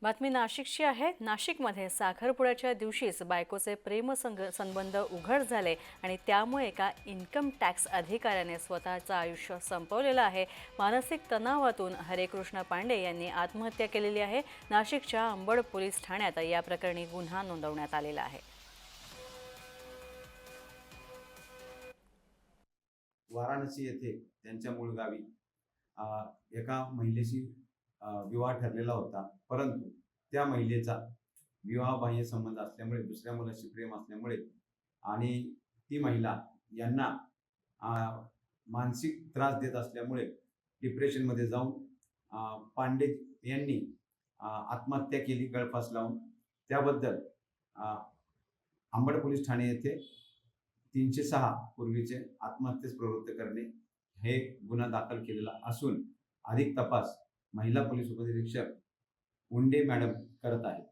बातमी नाशिकची आहे। नाशिकमध्ये साखरपुड्याच्या दिवशीच बायकोचे संबंध उघड झाले आणि त्यामुळे एका इन्कम टॅक्स अधिकाऱ्याने स्वतःचं आयुष्य संपवलेलं आहे। मानसिक तणावातून हरेकृष्ण पांडे यांनी आत्महत्या केलेली आहे। नाशिकच्या अंबड पोलीस ठाण्यात या प्रकरणी गुन्हा नोंदवण्यात आलेला आहे। वाराणसी येथे त्यांच्या मूळ गावी एका महिलेशी विवाह ठरलेला होता, परंतु त्या महिलेचा विवाहबाह्य संबंध असल्यामुळे, दुसऱ्या मुलाशी प्रेम असल्यामुळे आणि ती महिला यांना मानसिक त्रास देत असल्यामुळे डिप्रेशनमध्ये जाऊन पांडे यांनी आत्महत्या केली गळफास लावून। त्याबद्दल अंबड पोलीस ठाणे येथे 306 पूर्वीचे आत्महत्येस प्रवृत्त करणे हे गुन्हा दाखल केलेला असून अधिक तपास महिला पोलीस उपनिरीक्षक उंडे मॅडम करत आहेत।